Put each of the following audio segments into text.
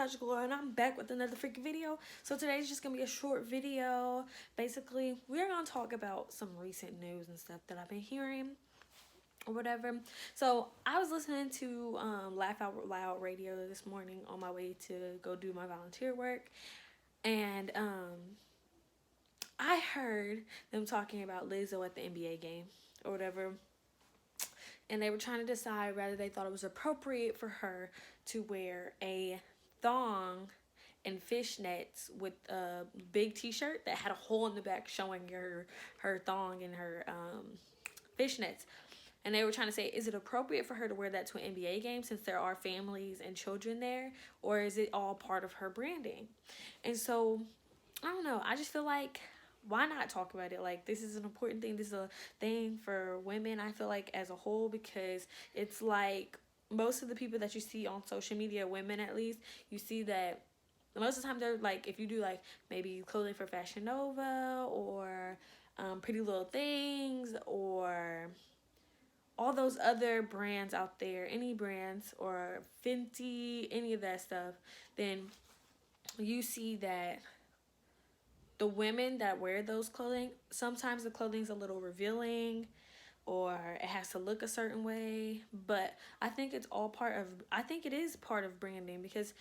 Tasha Galore, and I'm back with another freaking video. So today's just gonna be a short video. Basically, we're gonna talk about some recent news and stuff that I've been hearing or whatever. So I was listening to Laugh Out Loud radio this morning on my way to go do my volunteer work, and I heard them talking about Lizzo at the NBA game or whatever. And they were trying to decide whether they thought it was appropriate for her to wear a thong and fishnets with a big t-shirt that had a hole in the back showing her thong and her fishnets. And they were trying to say, is it appropriate for her to wear that to an NBA game since there are families and children there? Or is it all part of her branding? And so, I don't know. I just feel like, why not talk about it? Like, this is an important thing. This is a thing for women, I feel like, as a whole, because it's like most of the people that you see on social media, women at least, you see that most of the time they're like, if you do like maybe clothing for Fashion Nova or Pretty Little Things or all those other brands out there, any brands or Fenty, any of that stuff, then you see that the women that wear those clothing, sometimes the clothing's a little revealing or it has to look a certain way, but I think it's all I think it is part of branding because,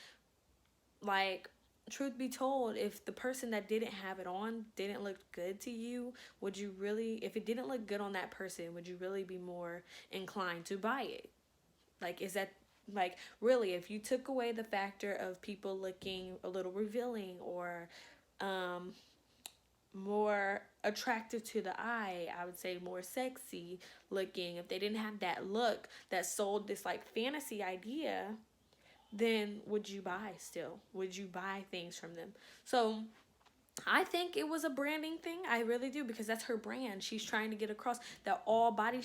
like, truth be told, if the person that didn't have it on didn't look good to you, would you really, if it didn't look good on that person, would you really be more inclined to buy it? Like, is that, like, really, if you took away the factor of people looking a little revealing or more attractive to the eye, I would say more sexy looking, if they didn't have that look that sold this like fantasy idea, then would you buy still? Would you buy things from them? So I think it was a branding thing. I really do, because that's her brand. She's trying to get across that all body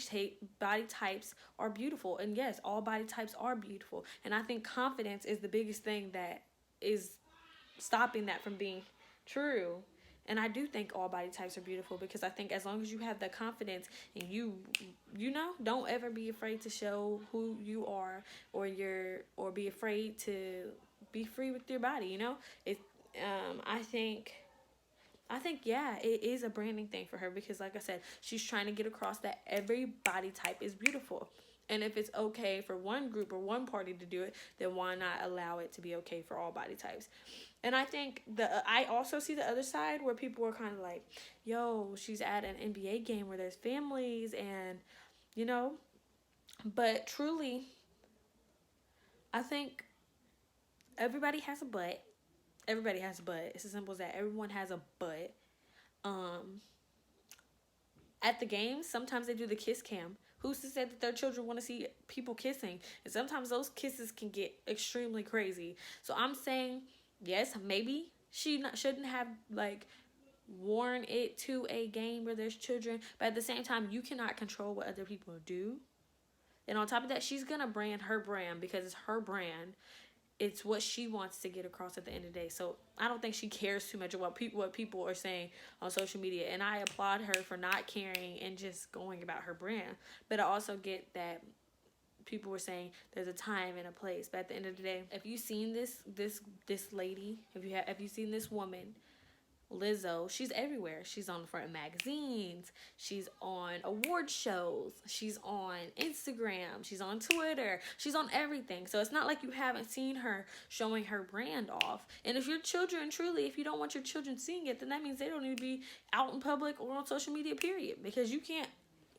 types are beautiful. And yes, all body types are beautiful. And I think confidence is the biggest thing that is stopping that from being true. And I do think all body types are beautiful, because I think as long as you have the confidence and you know, don't ever be afraid to show who you are, or be afraid to be free with your body, you know? I think, yeah, it is a branding thing for her, because like I said, she's trying to get across that every body type is beautiful. And if it's okay for one group or one party to do it, then why not allow it to be okay for all body types? And I think I also see the other side where people are kind of like, yo, she's at an NBA game where there's families and, you know. But truly, I think everybody has a butt. Everybody has a butt. It's as simple as that. Everyone has a butt. At the games, sometimes they do the kiss cam. Who's to say that their children want to see people kissing? And sometimes those kisses can get extremely crazy. So I'm saying, yes, maybe she shouldn't have like worn it to a game where there's children, but at the same time, you cannot control what other people do. And on top of that, she's gonna brand her brand because it's her brand. It's what she wants to get across at the end of the day. So I don't think she cares too much about what people are saying on social media. And I applaud her for not caring and just going about her brand. But I also get that people were saying there's a time and a place. But at the end of the day, if you've seen this lady, if you've seen this woman, Lizzo, she's everywhere. She's on the front of magazines. She's on award shows. She's on Instagram. She's on Twitter. She's on everything. So it's not like you haven't seen her showing her brand off. And if your children, truly, if you don't want your children seeing it, then that means they don't need to be out in public or on social media, period. Because you can't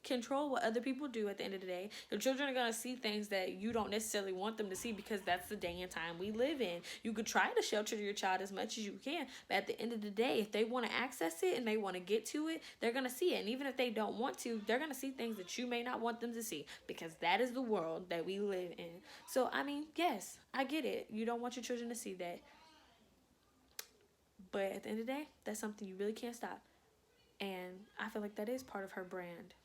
control what other people do at the end of the day. Your children are going to see things that you don't necessarily want them to see, because that's the day and time we live in. You could try to shelter your child as much as you can, but at the end of the day, if they want to access it and they want to get to it, they're going to see it. And even if they don't want to, they're going to see things that you may not want them to see, because that is the world that we live in. So, I mean, yes, I get it. You don't want your children to see that. But at the end of the day, that's something you really can't stop. And I feel like that is part of her brand.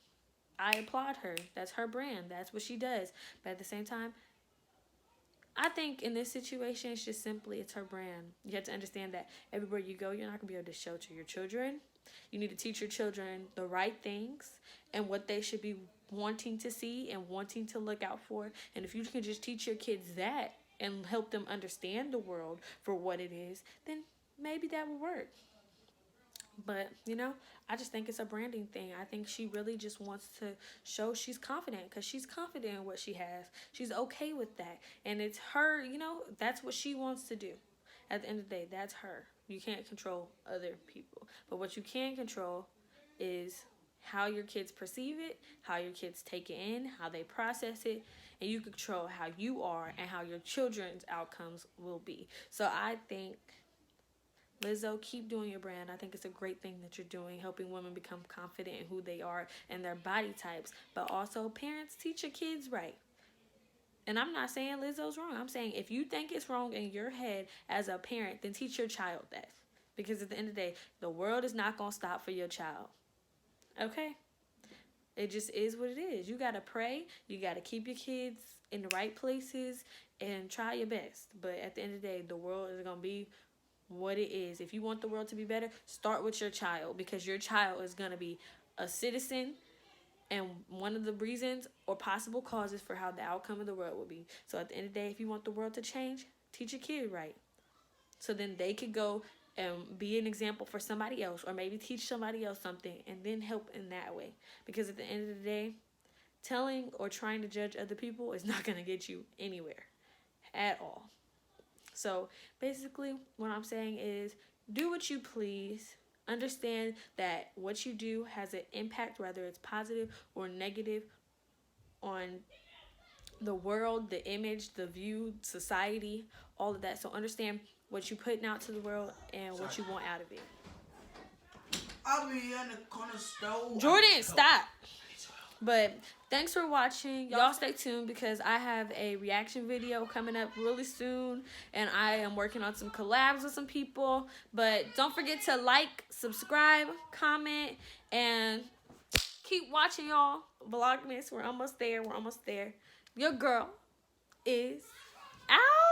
I applaud her. That's her brand. That's what she does. But at the same time, I think in this situation, it's just simply, it's her brand. You have to understand that everywhere you go, you're not going to be able to shelter your children. You need to teach your children the right things and what they should be wanting to see and wanting to look out for. And if you can just teach your kids that, and help them understand the world for what it is, then maybe that will work. But, you know, I just think it's a branding thing. I think she really just wants to show she's confident because she's confident in what she has. She's okay with that. And it's her, you know, that's what she wants to do. At the end of the day, that's her. You can't control other people. But what you can control is how your kids perceive it, how your kids take it in, how they process it, and you control how you are and how your children's outcomes will be. So I think, Lizzo, keep doing your brand. I think it's a great thing that you're doing, helping women become confident in who they are and their body types. But also, parents, teach your kids right. And I'm not saying Lizzo's wrong. I'm saying if you think it's wrong in your head as a parent, then teach your child that. Because at the end of the day, the world is not going to stop for your child. Okay? It just is what it is. You got to pray. You got to keep your kids in the right places and try your best. But at the end of the day, the world is going to be what it is. If you want the world to be better, start with your child, because your child is going to be a citizen and one of the reasons or possible causes for how the outcome of the world will be. So at the end of the day, if you want the world to change, teach your kid right. So then they could go and be an example for somebody else, or maybe teach somebody else something and then help in that way. Because at the end of the day, telling or trying to judge other people is not going to get you anywhere at all. So basically what I'm saying is, do what you please. Understand that what you do has an impact, whether it's positive or negative, on the world, the image, the view, society, all of that. So understand what you're putting out to the world and what you want out of it. I'll be in the corner stove. Jordan, stop. But thanks for watching. Y'all stay tuned because I have a reaction video coming up really soon. And I am working on some collabs with some people. But don't forget to like, subscribe, comment, and keep watching, y'all. Vlogmas. We're almost there. Your girl is out.